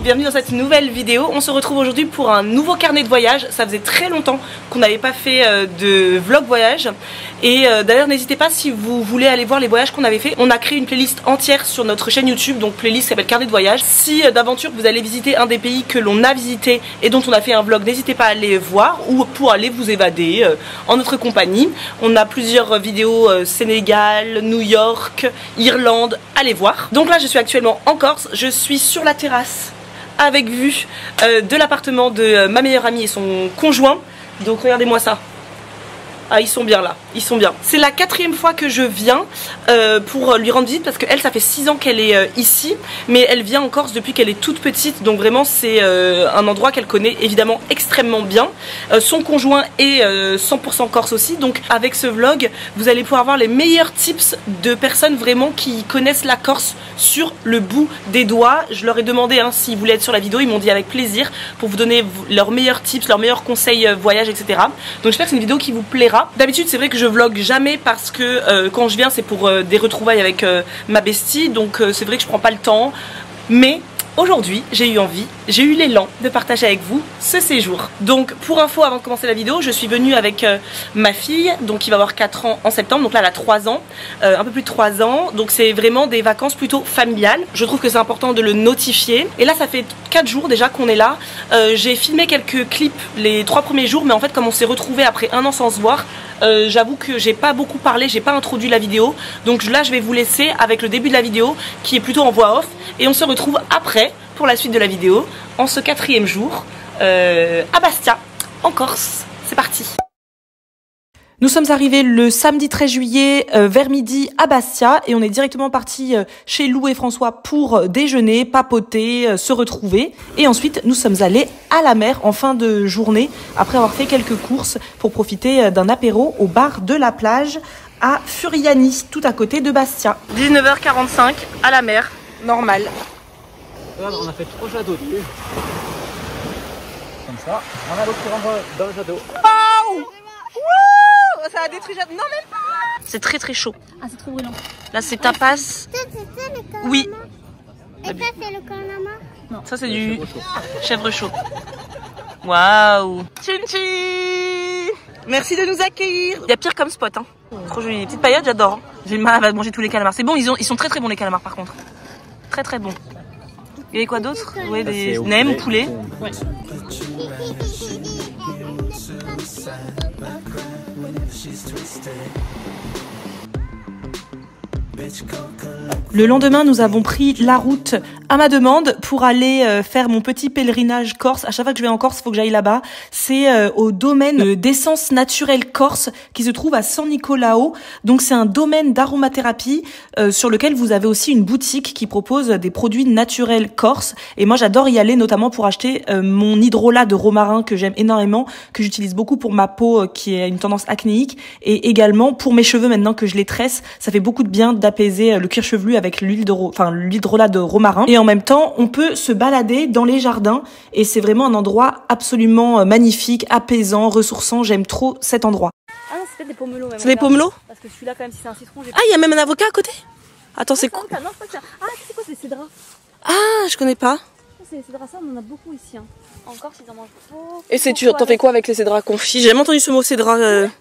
bienvenue dans cette nouvelle vidéo. On se retrouve aujourd'hui pour un nouveau carnet de voyage. Ça faisait très longtemps qu'on n'avait pas fait de vlog voyage. Et d'ailleurs n'hésitez pas si vous voulez aller voir les voyages qu'on avait fait. On a créé une playlist entière sur notre chaîne YouTube, donc playlist qui s'appelle carnet de voyage. Si d'aventure vous allez visiter un des pays que l'on a visité et dont on a fait un vlog, n'hésitez pas à aller voir ou pour aller vous évader en notre compagnie. On a plusieurs vidéos Sénégal, New York, Irlande, allez voir. Donc là je suis actuellement en Corse, je suis sur la terrasse avec vue de l'appartement de ma meilleure amie et son conjoint. Donc regardez-moi ça. Ah, ils sont bien là, ils sont bien. C'est la 4e fois que je viens pour lui rendre visite parce qu'elle, ça fait 6 ans qu'elle est ici, mais elle vient en Corse depuis qu'elle est toute petite, donc vraiment c'est un endroit qu'elle connaît évidemment extrêmement bien. Son conjoint est 100% corse aussi, donc avec ce vlog, vous allez pouvoir voir les meilleurs tips de personnes vraiment qui connaissent la Corse sur le bout des doigts. Je leur ai demandé s'ils voulaient être sur la vidéo, ils m'ont dit avec plaisir pour vous donner leurs meilleurs tips, leurs meilleurs conseils voyage, etc. Donc j'espère que c'est une vidéo qui vous plaira. D'habitude c'est vrai que je vlog jamais parce que quand je viens c'est pour des retrouvailles avec ma bestie, donc c'est vrai que je prends pas le temps, mais aujourd'hui j'ai eu envie, j'ai eu l'élan de partager avec vous ce séjour. Donc pour info, avant de commencer la vidéo, je suis venue avec ma fille, donc qui va avoir 4 ans en septembre, donc là elle a 3 ans, un peu plus de 3 ans, donc c'est vraiment des vacances plutôt familiales. Je trouve que c'est important de le notifier. Et là ça fait 4 jours déjà qu'on est là, j'ai filmé quelques clips les 3 premiers jours, mais en fait comme on s'est retrouvés après 1 an sans se voir, j'avoue que j'ai pas beaucoup parlé, j'ai pas introduit la vidéo, donc là je vais vous laisser avec le début de la vidéo qui est plutôt en voix off, et on se retrouve après pour la suite de la vidéo en ce 4e jour à Bastia en Corse. C'est parti. Nous sommes arrivés le samedi 13 juillet vers midi à Bastia et on est directement parti chez Lou et François pour déjeuner, papoter, se retrouver. Et ensuite nous sommes allés à la mer en fin de journée après avoir fait quelques courses pour profiter d'un apéro au bar de la plage à Furiani, tout à côté de Bastia. 19h45 à la mer, normal. Regarde, on a fait 3 châteaux dessus. Comme ça, on a l'autre qui rentre dans le château. Oh, ça a détruit. Non mais pas. C'est très très chaud. Ah, c'est trop brûlant. Là c'est tapas. Oui. Et ça c'est le calamar. Non, ça c'est du chèvre chaud. Waouh. Tchin. Merci de nous accueillir. Il y a pire comme spot, hein. Trop joli. Les petites paillettes, j'adore. Hein. J'ai le mal à manger tous les calamars. C'est bon, ils sont très très bons les calamars par contre. Très très bons. Il y avait quoi d'autre? Ouais, des nems, poulet. Ouais. Le lendemain, nous avons pris la route à ma demande pour aller faire mon petit pèlerinage corse. À chaque fois que je vais en Corse, il faut que j'aille là-bas. C'est au domaine d'essence naturelle corse qui se trouve à San Nicolao. Donc c'est un domaine d'aromathérapie sur lequel vous avez aussi une boutique qui propose des produits naturels corse. Et moi j'adore y aller notamment pour acheter mon hydrolat de romarin que j'aime énormément, que j'utilise beaucoup pour ma peau qui a une tendance acnéique, et également pour mes cheveux maintenant que je les tresse. Ça fait beaucoup de bien d'apaiser le cuir chevelu avec l'hydrolat de romarin. Et en même temps, on peut se balader dans les jardins et c'est vraiment un endroit absolument magnifique, apaisant, ressourçant. J'aime trop cet endroit. Ah non, c'est peut-être des pomelos. C'est des pomelos? Parce que celui-là, quand même, si c'est un citron, j'ai. Ah, il y a même un avocat à côté? Attends, c'est quoi? Non, c'est pas ça. Ah, c'est quoi? C'est des cédras. Ah, je connais pas. C'est les cédras, ça, on en a beaucoup ici. Hein. En Corse, ils en mangent beaucoup. Et t'en fais quoi avec les cédras confits? J'ai jamais entendu ce mot cédra.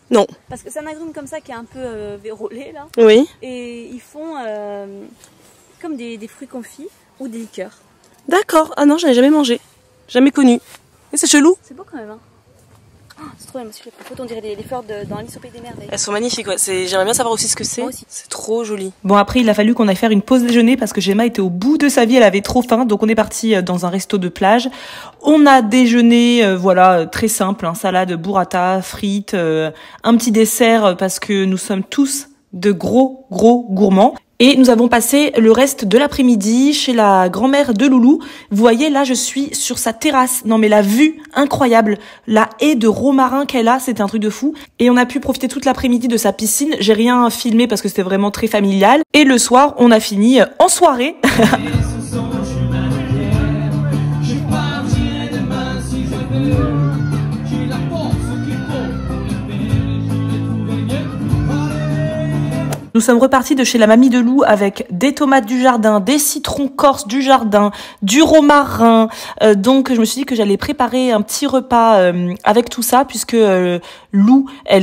Non. Parce que c'est un agrume comme ça qui est un peu vérolé là. Oui. Et ils font comme des fruits confits ou des liqueurs. D'accord. Ah non, j'en ai jamais mangé. Jamais connu. Et c'est chelou. C'est beau quand même. Hein. Oh, c'est trop bien, monsieur. On dirait les fleurs dans Alice au Pays des Merveilles. Elles sont magnifiques, ouais. J'aimerais bien savoir aussi ce que c'est. Moi aussi. C'est trop joli. Bon, après, il a fallu qu'on aille faire une pause déjeuner parce que Gemma était au bout de sa vie, elle avait trop faim. Donc, on est parti dans un resto de plage. On a déjeuné, voilà, très simple, hein, salade, burrata, frites, un petit dessert parce que nous sommes tous de gros gourmands. Et nous avons passé le reste de l'après-midi chez la grand-mère de Loulou. Vous voyez, là, je suis sur sa terrasse. Non, mais la vue, incroyable. La haie de romarin qu'elle a, c'était un truc de fou. Et on a pu profiter toute l'après-midi de sa piscine. J'ai rien filmé parce que c'était vraiment très familial. Et le soir, on a fini en soirée. Nous sommes repartis de chez la mamie de Lou avec des tomates du jardin, des citrons corses du jardin, du romarin. Donc je me suis dit que j'allais préparer un petit repas avec tout ça puisque Lou et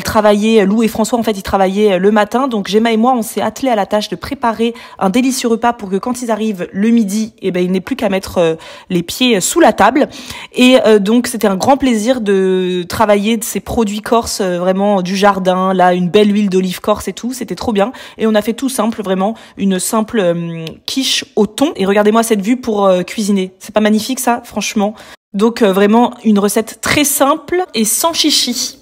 François en fait ils travaillaient le matin. Donc Gemma et moi on s'est attelés à la tâche de préparer un délicieux repas pour que quand ils arrivent le midi, il n'ait plus qu'à mettre les pieds sous la table. Et donc c'était un grand plaisir de travailler de ces produits corses vraiment du jardin, là une belle huile d'olive corse et tout, c'était trop bien. Et on a fait tout simple, vraiment une simple quiche au thon. Et regardez-moi cette vue pour cuisiner. C'est pas magnifique ça, franchement. Donc vraiment une recette très simple et sans chichi.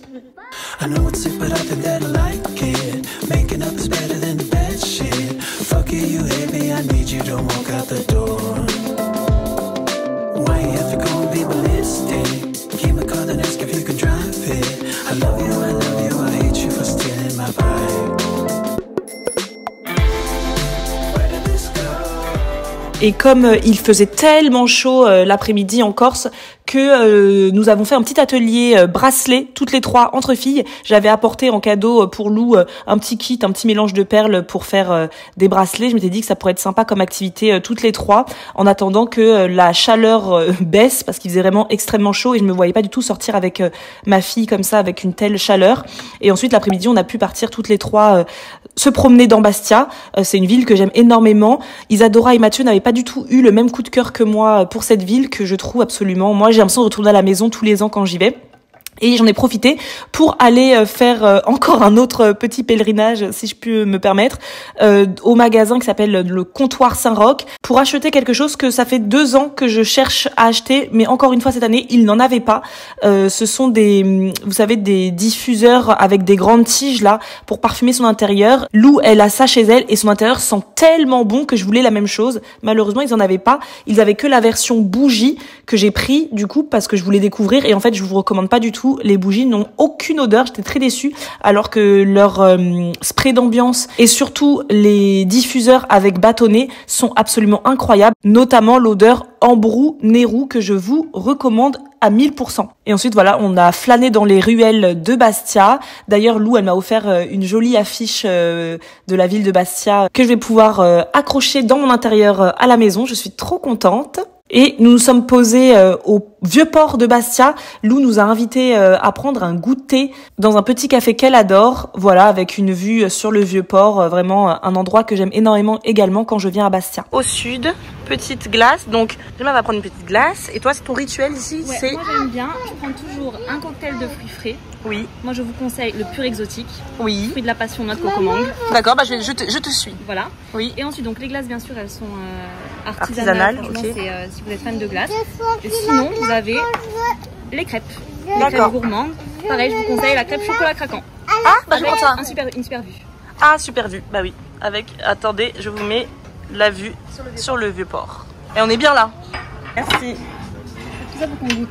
Et comme il faisait tellement chaud l'après-midi en Corse que nous avons fait un petit atelier bracelet toutes les trois entre filles. J'avais apporté en cadeau pour Lou un petit kit, un petit mélange de perles pour faire des bracelets. Je m'étais dit que ça pourrait être sympa comme activité toutes les trois en attendant que la chaleur baisse parce qu'il faisait vraiment extrêmement chaud et je me voyais pas du tout sortir avec ma fille comme ça avec une telle chaleur. Et ensuite l'après-midi on a pu partir toutes les trois se promener dans Bastia. C'est une ville que j'aime énormément. Isadora et Mathieu n'avaient pas du tout eu le même coup de cœur que moi pour cette ville que je trouve absolument. Moi, j'ai l'impression de retourner à la maison tous les ans quand j'y vais. Et j'en ai profité pour aller faire encore un autre petit pèlerinage, si je peux me permettre, au magasin qui s'appelle le Comptoir Saint-Roch, pour acheter quelque chose que ça fait 2 ans que je cherche à acheter, mais encore une fois cette année, il n'en avait pas. Ce sont des, vous savez, des diffuseurs avec des grandes tiges là pour parfumer son intérieur. Lou, elle a ça chez elle et son intérieur sent tellement bon que je voulais la même chose. Malheureusement, ils en avaient pas. Ils avaient que la version bougie que j'ai pris du coup parce que je voulais découvrir et en fait, je vous recommande pas du tout. Les bougies n'ont aucune odeur, j'étais très déçue, alors que leur spray d'ambiance et surtout les diffuseurs avec bâtonnet sont absolument incroyables, notamment l'odeur Ambrou Nérou que je vous recommande à 1000%. Et ensuite voilà, on a flâné dans les ruelles de Bastia. D'ailleurs Lou, elle m'a offert une jolie affiche de la ville de Bastia que je vais pouvoir accrocher dans mon intérieur à la maison. Je suis trop contente. Et nous nous sommes posés au Vieux-Port de Bastia. Lou nous a invités à prendre un goûter dans un petit café qu'elle adore. Voilà, avec une vue sur le Vieux-Port. Vraiment un endroit que j'aime énormément également quand je viens à Bastia. Au sud, petite glace. Donc, Gemma va prendre une petite glace. Et toi, c'est ton rituel ici? Ouais, c'est... Moi j'aime bien. Je prends toujours un cocktail de fruits frais. Oui. Moi je vous conseille le pur exotique. Oui. Fruit de la passion, noix de cocomangue. D'accord, bah je te suis. Voilà. Oui. Et ensuite, donc les glaces, bien sûr, elles sont artisanales. Ok. C'est si vous êtes fan de glace. Et sinon, vous avez les crêpes. Les crêpes D'accord. gourmandes. Pareil, je vous conseille la crêpe chocolat craquant. Ah, bah je Avec prends ça. une super vue. Ah, super vue. Bah oui. Avec, attendez, je vous mets la vue sur le Vieux-Port. Et on est bien là. Merci. Tout ça pour qu'on goûte.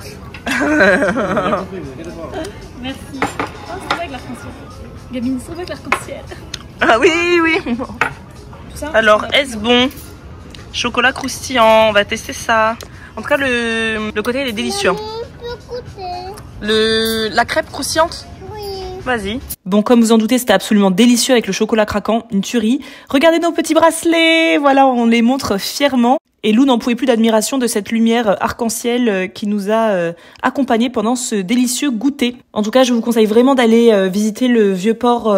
Merci. Oh, c'est vrai que l'arc-en-ciel. Gabine, c'est vrai que l'arc-en-ciel. Ah oui, oui. Tout ça, Alors, est-ce bon? Chocolat croustillant, on va tester ça. En tout cas, le côté, il est délicieux. La crêpe croustillante? Oui. Vas-y. Bon, comme vous en doutez, c'était absolument délicieux avec le chocolat craquant, une tuerie. Regardez nos petits bracelets. Voilà, on les montre fièrement. Et Lou n'en pouvait plus d'admiration de cette lumière arc-en-ciel qui nous a accompagnés pendant ce délicieux goûter. En tout cas, je vous conseille vraiment d'aller visiter le Vieux-Port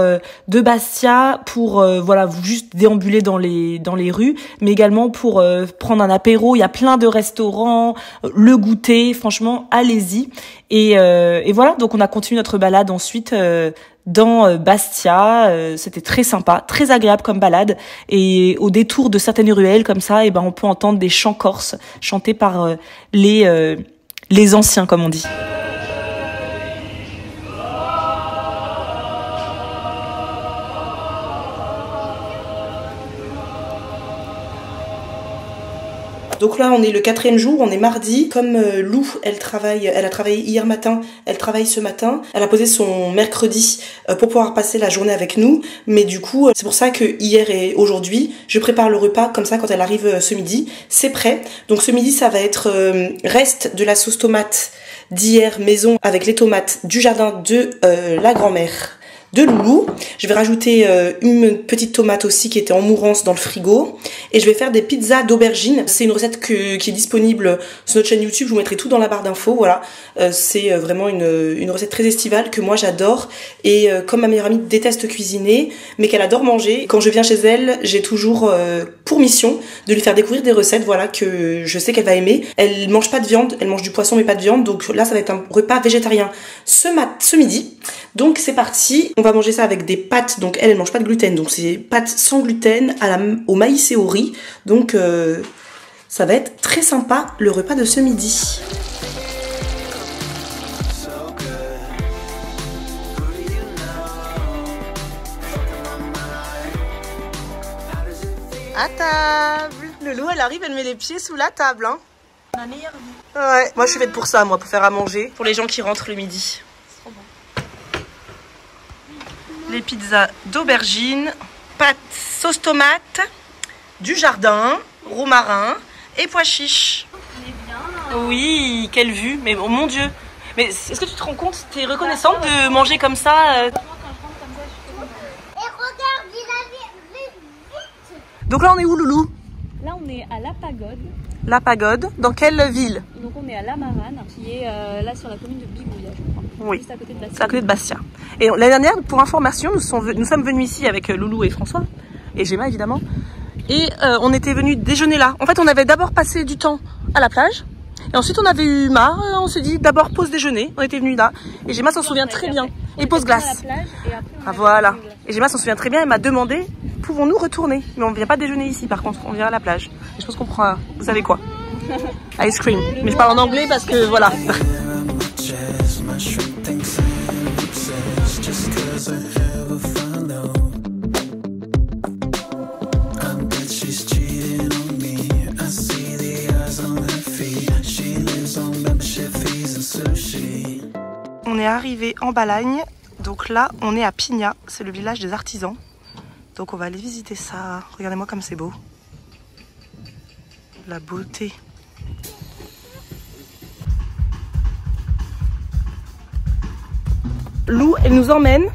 de Bastia pour voilà, vous juste déambuler dans les rues, mais également pour prendre un apéro. Il y a plein de restaurants, le goûter, franchement, allez-y. Et voilà, donc on a continué notre balade ensuite dans Bastia. C'était très sympa, très agréable comme balade, et au détour de certaines ruelles comme ça, et ben on peut entendre des chants corses chantés par les anciens, comme on dit. Donc là, on est le 4e jour, on est mardi. Comme Lou, elle a travaillé hier matin, elle travaille ce matin. Elle a posé son mercredi pour pouvoir passer la journée avec nous. Mais du coup, c'est pour ça que hier et aujourd'hui, je prépare le repas comme ça quand elle arrive ce midi. C'est prêt. Donc ce midi, ça va être reste de la sauce tomate d'hier maison avec les tomates du jardin de la grand-mère de Loulou. Je vais rajouter une petite tomate aussi qui était en mourance dans le frigo. Et je vais faire des pizzas d'aubergine. C'est une recette qui est disponible sur notre chaîne YouTube. Je vous mettrai tout dans la barre d'infos. Voilà, c'est vraiment une recette très estivale que moi j'adore. Et comme ma meilleure amie déteste cuisiner, mais qu'elle adore manger, quand je viens chez elle, j'ai toujours pour mission de lui faire découvrir des recettes, voilà, que je sais qu'elle va aimer. Elle mange pas de viande, elle mange du poisson mais pas de viande. Donc là, ça va être un repas végétarien ce midi. Donc c'est parti. On va manger ça avec des pâtes. Donc elle mange pas de gluten. Donc c'est pâtes sans gluten au maïs et au riz. Donc ça va être très sympa le repas de ce midi. À table. Loulou, elle arrive, elle met les pieds sous la table, hein. Ma meilleure vie. Ouais, moi je suis faite pour ça, moi, pour faire à manger, pour les gens qui rentrent le midi. Trop bon. Les pizzas d'aubergine, pâtes sauce tomate, du jardin, romarin et pois chiches. On est bien. Oui, quelle vue, mais oh mon Dieu. Mais est-ce que tu te rends compte, t'es reconnaissante de manger comme ça Franchement, quand je rentre comme ça, je suis trop contente. Et regarde, il a vite. Donc là, on est où, Loulou? Là, on est à La Pagode. La Pagode. Dans quelle ville? Donc, on est à La Marane, qui est là sur la commune de Bigouilla, je crois. Oui. Juste à côté de Bastia. C'est à côté de Bastia. Et l'année dernière, pour information, nous sommes venus ici avec Loulou et François, et Gemma évidemment, et on était venus déjeuner là. En fait, on avait d'abord passé du temps à la plage, et ensuite on avait eu marre, on s'est dit d'abord pause déjeuner, on était venus là, et Gemma s'en souvient très bien, et pause glace. Ah voilà. Et Gemma s'en souvient très bien, elle m'a demandé, pouvons-nous retourner? Mais on ne vient pas déjeuner ici par contre, on vient à la plage. Et je pense qu'on prend, vous savez quoi? Ice cream. Mais je parle en anglais parce que voilà. On est arrivé en Balagne, donc là on est à Pigna, c'est le village des artisans. Donc on va aller visiter ça. Regardez-moi comme c'est beau. La beauté. Lou, elle nous emmène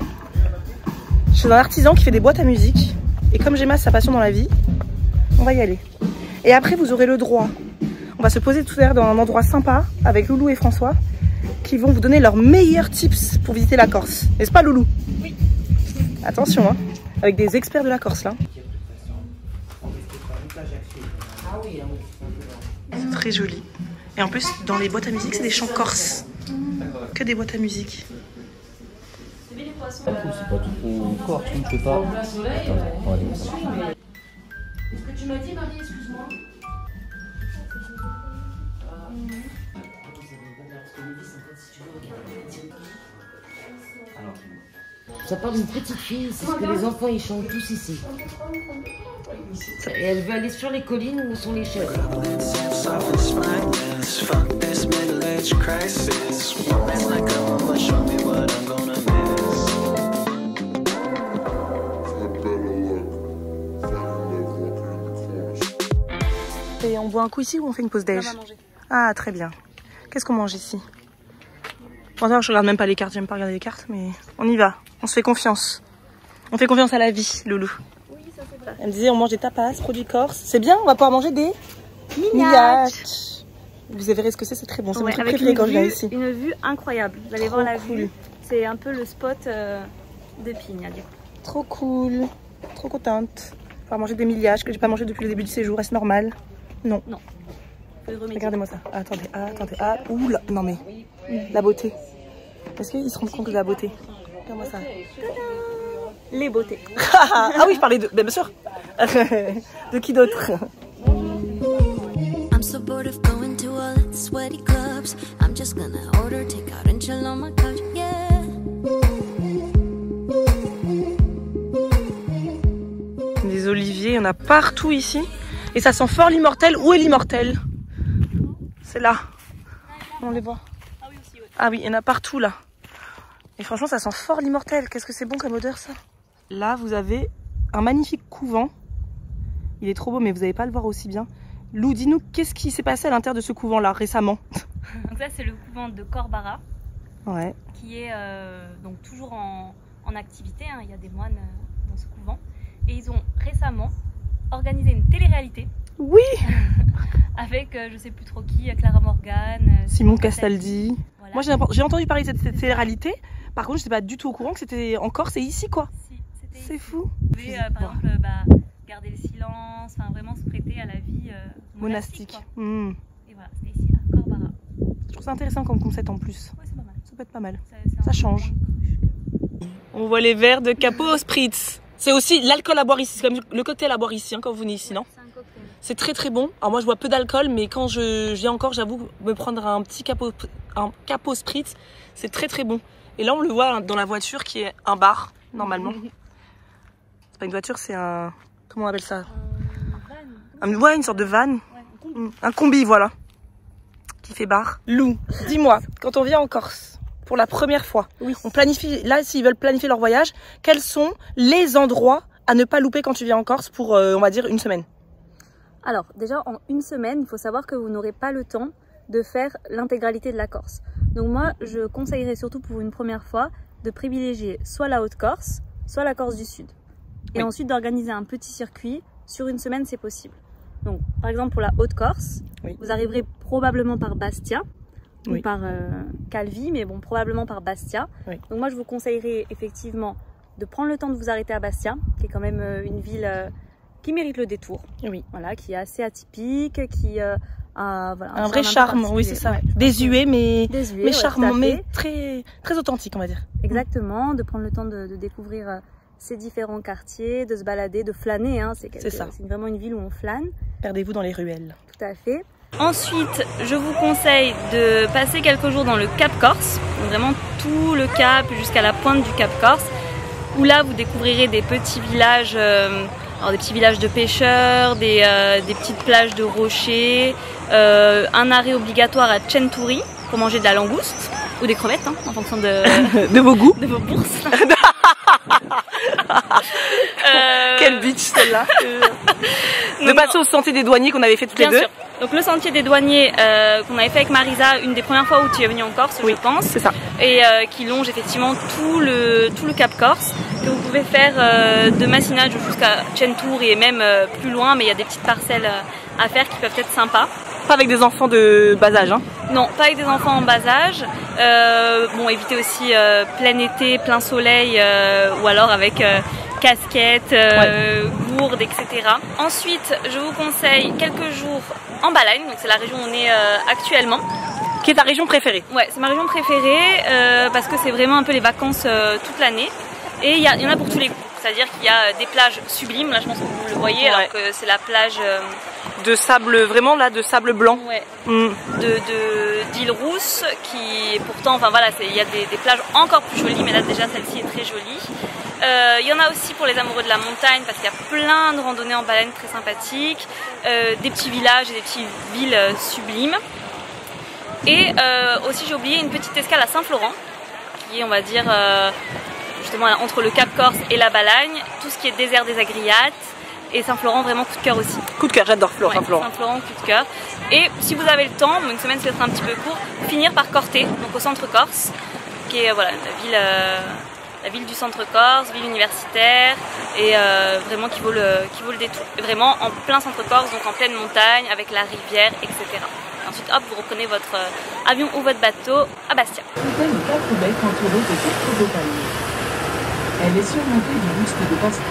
chez un artisan qui fait des boîtes à musique. Et comme Gemma, c'est sa passion dans la vie, on va y aller. Et après, vous aurez le droit. On va se poser tout à l'heure dans un endroit sympa avec Loulou et François qui vont vous donner leurs meilleurs tips pour visiter la Corse. N'est-ce pas, Loulou? Oui. Attention, hein, avec des experts de la Corse, là. C'est très joli. Et en plus, dans les boîtes à musique, c'est des chants corses. Que des boîtes à musique. C'est pas tout corps, tu ne peux pas. Attends, on va aller voir ça. Est-ce que tu m'as dit, Marie, excuse-moi? Ça parle d'une petite fille, c'est ce que les enfants ils chantent tous ici. Et elle veut aller sur les collines où sont les chèvres. Et on boit un coup ici ou on fait une pause déj? Ah, très bien. Qu'est-ce qu'on mange ici? Bon, non, je regarde même pas les cartes, j'aime pas regarder les cartes, mais on y va. On se fait confiance. On fait confiance à la vie, Loulou. Oui, ça c'est vrai. Elle me disait on mange des tapas, produits corse. C'est bien, on va pouvoir manger des mignacques. Vous verrez ce que c'est très bon. C'est mon truc préféré quand je viens ici. Une vue incroyable. Vous allez Trop voir la cool. vue. C'est un peu le spot de Pigna, du coup. Trop cool. Trop contente. On va manger des millages que j'ai pas mangé depuis le début du séjour. Est-ce normal? Non. Non. Faut y remettre. Regardez-moi ça. Attendez, attendez. Ah, ouh là. Non mais, la beauté. Est-ce qu'ils se rendent compte de la beauté? Regarde-moi ça. Les beautés. Ah oui, je parlais de... bien sûr. De qui d'autre? I'm so bored of going to all the sweaty clubs. I'm just gonna order takeout and chill on my couch, yeah. Des oliviers, il y en a partout ici. Et ça sent fort l'immortel. Où est l'immortel? C'est là. On les voit. Ah oui, aussi, ouais. Ah oui, il y en a partout là. Et franchement, ça sent fort l'immortel. Qu'est-ce que c'est bon comme odeur ça. Là, vous avez un magnifique couvent. Il est trop beau, mais vous n'allez pas le voir aussi bien. Lou, dis-nous, qu'est-ce qui s'est passé à l'intérieur de ce couvent-là récemment? Donc là, c'est le couvent de Corbara, Ouais. qui est donc toujours en en activité, hein. Il y a des moines dans ce couvent. Et ils ont récemment organisé une télé-réalité. Oui. Avec je sais plus trop qui, Clara Morgan, Simon Castaldi. Voilà. Moi j'ai entendu parler de cette télé-réalité. Par contre, je n'étais pas du tout au courant que c'était en Corse et ici quoi. Si, C'est fou. Vous pouvez par exemple garder le silence, enfin vraiment se prêter à la vie monastique. Et voilà, c'était ici à Corbara. Je trouve ça intéressant comme concept en plus. Ouais, c'est pas mal. Ça peut être pas mal. Ça change. On voit les verres de Capo Spritz. C'est aussi l'alcool à boire ici, c'est comme le cocktail à boire ici hein, quand vous venez ici, non? C'est un cocktail. C'est très très bon. Alors moi je bois peu d'alcool, mais quand je viens encore, j'avoue, me prendre un petit Capo Spritz, c'est très très bon. Et là on le voit dans la voiture qui est un bar, normalement. C'est pas une voiture, c'est un... Comment on appelle ça? Ouais, une sorte de van. Ouais, un combi, voilà. Qui fait bar. Lou, dis-moi, quand on vient en Corse, pour la première fois, oui. On planifie, là s'ils veulent planifier leur voyage, quels sont les endroits à ne pas louper quand tu viens en Corse pour, on va dire, une semaine? Alors, déjà, en une semaine, il faut savoir que vous n'aurez pas le temps de faire l'intégralité de la Corse. Donc moi, je conseillerais surtout pour une première fois de privilégier soit la Haute-Corse, soit la Corse du Sud. Et ensuite d'organiser un petit circuit. Sur une semaine, c'est possible. Donc, par exemple, pour la Haute-Corse, vous arriverez probablement par Bastia ou par Calvi, mais bon, probablement par Bastia. Donc moi, je vous conseillerais effectivement de prendre le temps de vous arrêter à Bastia, qui est quand même une ville qui mérite le détour. Voilà, qui est assez atypique, qui a voilà, un vrai charme, oui c'est ça. Désuet mais charmant, mais très authentique on va dire. Exactement, de prendre le temps de découvrir ces différents quartiers, de se balader, de flâner. Hein. C'est vraiment une ville où on flâne. Perdez-vous dans les ruelles. Tout à fait. Ensuite, je vous conseille de passer quelques jours dans le Cap Corse, donc vraiment tout le Cap jusqu'à la pointe du Cap Corse, où là vous découvrirez des petits villages, alors des petits villages de pêcheurs, des petites plages de rochers, un arrêt obligatoire à Centuri pour manger de la langouste ou des crevettes, hein, en fonction de vos goûts, de vos bourses. Quelle bitch celle-là. De passer au sentier des douaniers qu'on avait fait toutes les deux. Bien sûr. Donc le sentier des douaniers qu'on avait fait avec Marisa, une des premières fois où tu es venue en Corse, je pense. C'est ça. Et qui longe effectivement tout le Cap Corse, que vous pouvez faire de Massinage jusqu'à Centuri et même plus loin, mais il y a des petites parcelles à faire qui peuvent être sympas. Pas avec des enfants de bas âge, hein? Non, pas avec des enfants en bas âge. Bon, évitez aussi plein été, plein soleil, ou alors avec casquette, gourde, etc. Ensuite, je vous conseille quelques jours en Balagne, donc c'est la région où on est actuellement. Qui est ta région préférée? Ouais, c'est ma région préférée parce que c'est vraiment un peu les vacances toute l'année. Et il y en a pour tous les goûts. C'est-à-dire qu'il y a des plages sublimes, là je pense que vous le voyez, alors que c'est la plage de sable, vraiment là, de sable blanc. D'île Rousse, qui pourtant, enfin voilà, il y a des plages encore plus jolies, mais là déjà celle-ci est très jolie. Il y en a aussi pour les amoureux de la montagne, parce qu'il y a plein de randonnées en baleine très sympathiques, des petits villages et des petites villes sublimes. Et aussi j'ai oublié une petite escale à Saint-Florent, qui est on va dire justement entre le Cap Corse et la Balagne, tout ce qui est désert des Agriates, et Saint-Florent vraiment coup de cœur aussi. Coup de cœur, j'adore Saint-Florent. Saint-Florent, coup de cœur. Et si vous avez le temps, une semaine c'est peut-être un petit peu court, finir par Corté, donc au centre Corse, qui est voilà, la ville du centre Corse, ville universitaire, et vraiment qui vaut le détour. Et vraiment en plein centre Corse, donc en pleine montagne, avec la rivière, etc. Et ensuite hop, vous reprenez votre avion ou votre bateau à Bastia. Contient 4 baies entourées de 4 beaux palmiers. Elle est surmontée du buste de Pascal.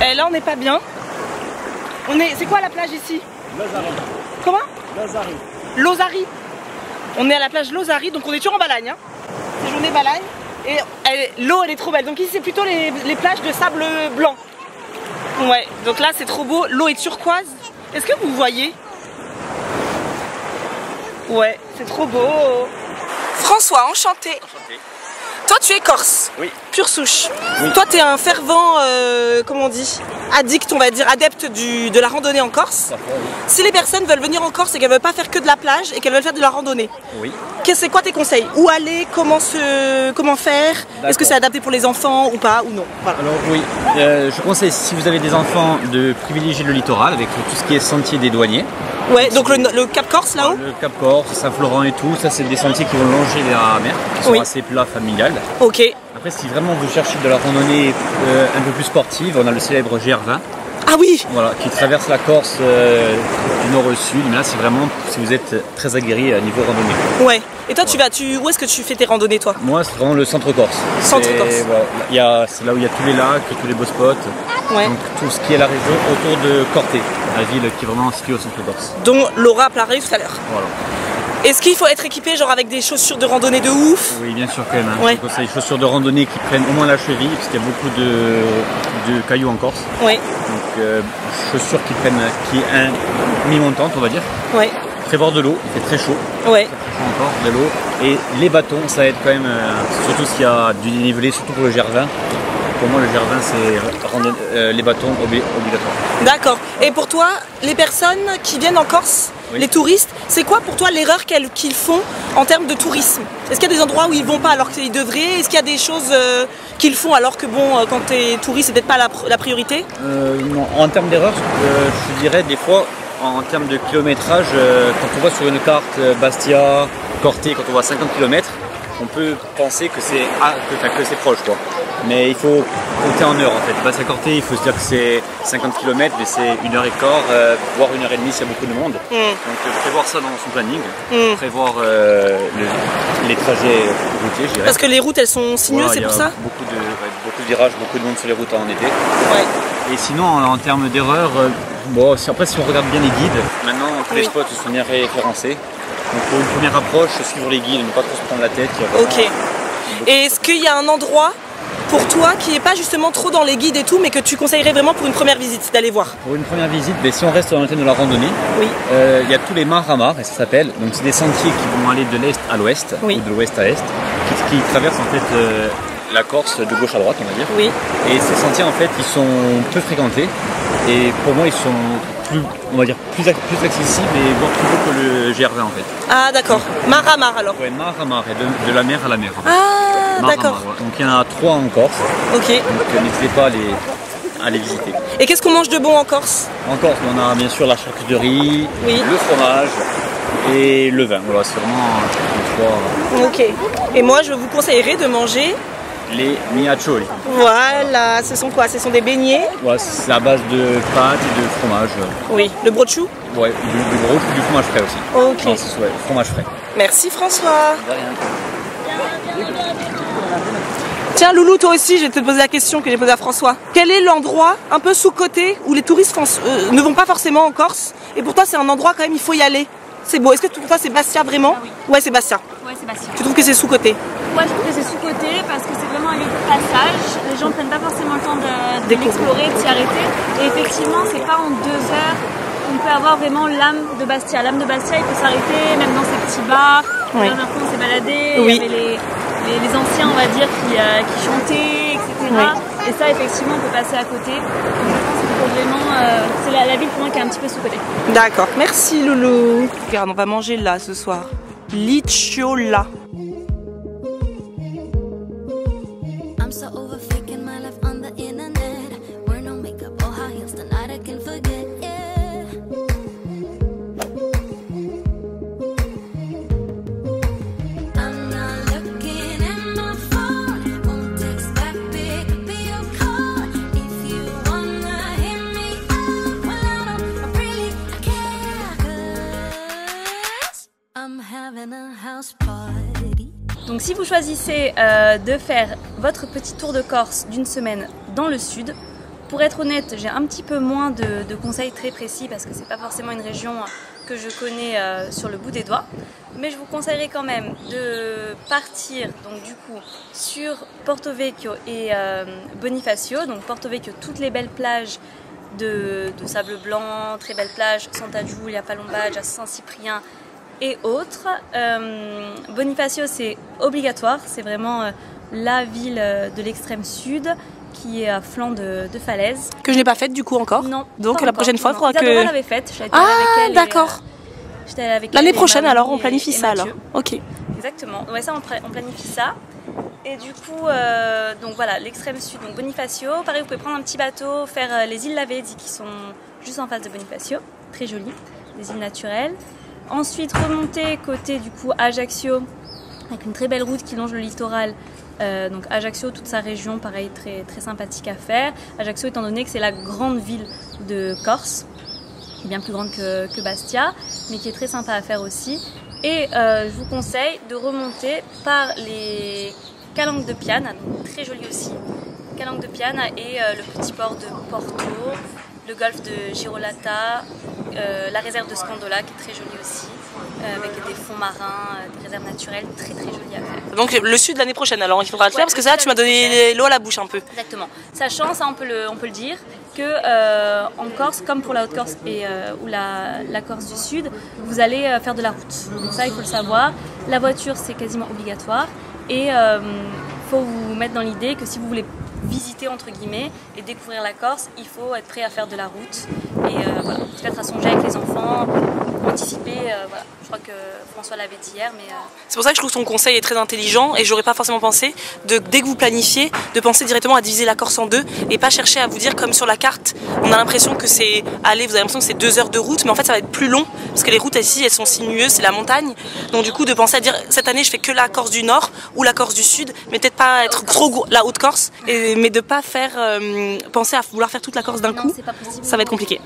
Et là on n'est pas bien. C'est quoi la plage ici? Lozari. Comment? Lozari. Lozari. On est à la plage Lozari, donc on est toujours en Balagne. Hein. C'est journée Balagne. Et l'eau elle est trop belle. Donc ici c'est plutôt les plages de sable blanc. Ouais, donc là c'est trop beau. L'eau est turquoise. Est-ce que vous voyez? Ouais, c'est trop beau. François, enchanté. Enchanté. toi tu es corse. Oui. Pure souche. Oui. Toi tu es un fervent, comment on dit, addict, on va dire, adepte de la randonnée en Corse. Si les personnes veulent venir en Corse et qu'elles veulent pas faire que de la plage et qu'elles veulent faire de la randonnée, Oui. c'est quoi tes conseils? Où aller? Comment faire? Est-ce que c'est adapté pour les enfants ou pas? Ou non? Voilà. Alors oui, je conseille, si vous avez des enfants, de privilégier le littoral avec tout ce qui est sentier des douaniers. Ouais, donc le Cap Corse là-haut? Le Cap Corse, Saint-Florent et tout, ça c'est des sentiers qui vont longer la mer, qui sont Oui. assez plats, familiales. Ok. Après, si vraiment vous cherchez de la randonnée un peu plus sportive, on a le célèbre GR20, Ah oui. voilà, qui traverse la Corse du nord au sud. Mais là, c'est vraiment si vous êtes très aguerri à niveau randonnée. Ouais. Et toi, où est-ce que tu fais tes randonnées, toi? Moi, c'est vraiment le centre Corse. Centre Corse. Voilà, c'est là où il y a tous les lacs, tous les beaux spots. Ouais. Donc tout ce qui est la région autour de Corté, la ville qui est vraiment située au centre Corse. Dont Laura parlé tout à l'heure. Voilà. Est-ce qu'il faut être équipé genre avec des chaussures de randonnée de ouf? Oui, bien sûr quand même. Hein. Ouais. Je conseille des chaussures de randonnée qui prennent au moins la cheville, parce qu'il y a beaucoup de cailloux en Corse. Ouais. Donc chaussures qui est mi-montante, on va dire. Ouais. Prévoir de l'eau, il fait très chaud. Ouais. Encore de l'eau. Et les bâtons, ça aide quand même, surtout s'il y a du dénivelé, surtout pour le GR20. Pour moi, le GR20, c'est les bâtons obligatoires. D'accord. Et pour toi, les personnes qui viennent en Corse, Oui. les touristes, c'est quoi pour toi l'erreur qu'ils font en termes de tourisme? Est-ce qu'il y a des endroits où ils vont pas alors qu'ils devraient? Est-ce qu'il y a des choses qu'ils font alors que bon, quand tu es touriste, c'est peut-être pas la priorité? Non, en termes d'erreur, je dirais des fois, en termes de kilométrage, quand on voit sur une carte Bastia, Corté, quand on voit 50 km, on peut penser que c'est proche, quoi. Mais il faut compter en heures en fait. Bastia Corté, il faut se dire que c'est 50 km, mais c'est 1h15, voire 1h30 s'il y a beaucoup de monde. Donc prévoir ça dans son planning, prévoir les trajets routiers, je dirais. Parce que les routes, elles sont sinueuses, Voilà, c'est il y a pour ça? beaucoup de virages, beaucoup de monde sur les routes en été. Ouais. Et sinon, en termes d'erreurs, bon, après si on regarde bien les guides, maintenant tous les spots sont bien référencés. Donc pour une première approche, suivre les guides, ne pas trop se prendre la tête. Ok. Et est-ce qu'il y a un endroit pour toi qui n'est pas justement trop dans les guides et tout, mais que tu conseillerais vraiment pour une première visite, d'aller voir? Pour une première visite, mais si on reste dans le thème de la randonnée, Oui. il y a tous les maramars, et ça s'appelle. Donc c'est des sentiers qui vont aller de l'est à l'ouest, Oui. ou de l'ouest à est, qui traversent en fait la Corse de gauche à droite, on va dire. Oui. Et ces sentiers en fait, ils sont peu fréquentés, et pour moi ils sont on va dire plus accessible et voire plus beau que le GR20 en fait. Ah d'accord. Maramar alors. Ouais, Maramar, et de la mer à la mer. En fait. Ah Maramar, d'accord. voilà. Donc il y en a 3 en Corse, Ok. donc n'hésitez pas à les visiter. Et qu'est-ce qu'on mange de bon en Corse? En Corse, on a bien sûr la charcuterie, Oui. le fromage et le vin. Voilà, c'est vraiment les 3. Ok. Et moi je vous conseillerais de manger. Les miacioli. Voilà, ce sont quoi? Ce sont des beignets? Voilà, c'est à base de pâtes et de fromage. Oui. Le brochou? Ouais, du gros et du fromage frais aussi. Ok. Non, c'est fromage frais. Merci François. De rien. Tiens Loulou, toi aussi je vais te poser la question que j'ai posée à François. Quel est l'endroit un peu sous-coté où les touristes ne vont pas forcément en Corse et pour toi c'est un endroit quand même il faut y aller? C'est beau. Est-ce que pour toi c'est Bastia vraiment? Oui. Ouais c'est Bastia. Ouais, c'est Bastia. Tu trouves que c'est sous-coté? Ouais, je trouve que c'est sous-coté parce que c'est vraiment un lieu de passage. Les gens ne prennent pas forcément le temps de l'explorer, de s'y arrêter. Et effectivement, c'est pas en 2 heures qu'on peut avoir vraiment l'âme de Bastia. L'âme de Bastia, il peut s'arrêter même dans ces petits bars. Oui. La dernière fois, on s'est baladé. Oui. Il y avait les anciens, on va dire, qui chantaient, etc. Oui. Et ça, effectivement, on peut passer à côté. Donc, je pense qu'il faut vraiment... c'est la ville pour moi qui est un petit peu sous-cotée. D'accord. Merci Loulou. Regarde, on va manger là ce soir. Licciola. I'm so over faking my life on the internet. Wear no makeup or high heels, tonight I can forget, yeah. I'm not looking at my phone. Won't text back, pick be your call. If you wanna hit me up, well I don't really care, 'cause I'm having a house party. Donc si vous choisissez de faire votre petit tour de Corse d'une semaine dans le sud, pour être honnête, j'ai un petit peu moins de conseils très précis parce que c'est pas forcément une région que je connais sur le bout des doigts. Mais je vous conseillerais quand même de partir donc du coup sur Porto Vecchio et Bonifacio. Donc Porto Vecchio, toutes les belles plages de sable blanc, très belles plages, Santa Giulia, Palombaggia, Saint-Cyprien et autres. Bonifacio c'est obligatoire, c'est vraiment la ville de l'extrême sud qui est à flanc de falaise. Que je n'ai pas faite du coup encore. Non. Donc pas la encore, prochaine fois, il faudra Isadora que... l'avait faite. J'étais allée avec elle. D'accord. J'étais allée avec elle L'année et prochaine Marie alors, on et- planifie et ça alors. Mathieu. Ok. Exactement. Ouais, ça on planifie ça. Et du coup, donc voilà, l'extrême sud, donc Bonifacio. Pareil, vous pouvez prendre un petit bateau, faire les îles Lavedi qui sont juste en face de Bonifacio, très jolies, des îles naturelles. Ensuite, remonter côté du coup Ajaccio, avec une très belle route qui longe le littoral. Donc Ajaccio, toute sa région, pareil, très, très sympathique à faire. Ajaccio étant donné que c'est la grande ville de Corse, qui est bien plus grande que Bastia, mais qui est très sympa à faire aussi. Et je vous conseille de remonter par les Calanques de Piana, donc très joli aussi. Calanques de Piana et le petit port de Porto, le golfe de Girolata, la réserve de Scandola qui est très jolie aussi, avec des fonds marins, des réserves naturelles très très jolies à faire. Donc le sud l'année prochaine alors, il faudra le Ouais, faire parce que le ça, sud tu m'as l'année donné l'eau à la bouche un peu. Exactement. Sachant, ça on peut le dire, que en Corse, comme pour la Haute-Corse et ou la Corse du Sud, vous allez faire de la route. Donc ça, il faut le savoir. La voiture, c'est quasiment obligatoire. Et faut vous mettre dans l'idée que si vous voulez visiter entre guillemets et découvrir la Corse, il faut être prêt à faire de la route. Et voilà, peut-être à songer avec les enfants, anticiper. Voilà. Je crois que François l'avait dit hier, mais... C'est pour ça que je trouve que ton conseil est très intelligent et j'aurais pas forcément pensé dès que vous planifiez de penser directement à diviser la Corse en deux et pas chercher à vous dire comme sur la carte on a l'impression que c'est vous avez l'impression que c'est 2 heures de route mais en fait ça va être plus long parce que les routes ici elles sont sinueuses, c'est la montagne, donc du coup de penser à dire cette année je fais que la Corse du Nord ou la Corse du Sud, mais peut-être pas être trop la Haute-Corse mais de pas faire penser à vouloir faire toute la Corse d'un non, coup, c'est pas possible. ça va être compliqué.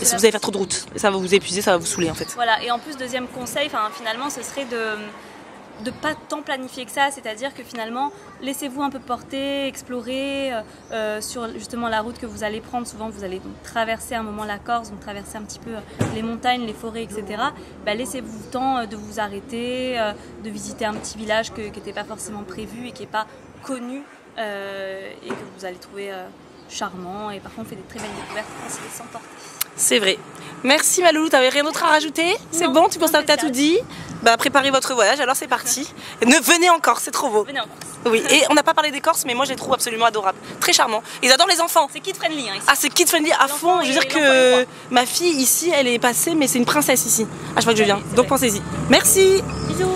Et si vous allez faire trop de routes, ça va vous épuiser, ça va vous saouler en fait. Voilà, et en plus, deuxième conseil, finalement, ce serait de pas tant planifier que ça, c'est-à-dire que finalement, laissez-vous un peu porter, explorer sur justement la route que vous allez prendre. Souvent, vous allez donc traverser un moment la Corse, donc traverser un petit peu les montagnes, les forêts, etc. Laissez-vous le temps de vous arrêter, de visiter un petit village qui n'était pas forcément prévu et qui n'est pas connu et que vous allez trouver charmant. Et parfois, on fait des très belles découvertes en se laissant porter. C'est vrai. Merci Maloulou, t'avais rien d'autre à rajouter? C'est Non, bon, tu penses que non, t'as tout dit? Préparez votre voyage, alors c'est parti. Venez en Corse, c'est trop beau. Venez en Corse. Oui, et on n'a pas parlé des Corses, mais moi je les trouve absolument adorables. Très charmants. Ils adorent les enfants. C'est kid friendly ici. Ah, c'est kid friendly à fond. Je veux dire que ma fille ici, elle est passée, mais c'est une princesse ici. À chaque fois que je viens. c'est Donc vrai. pensez-y. Merci. Bisous.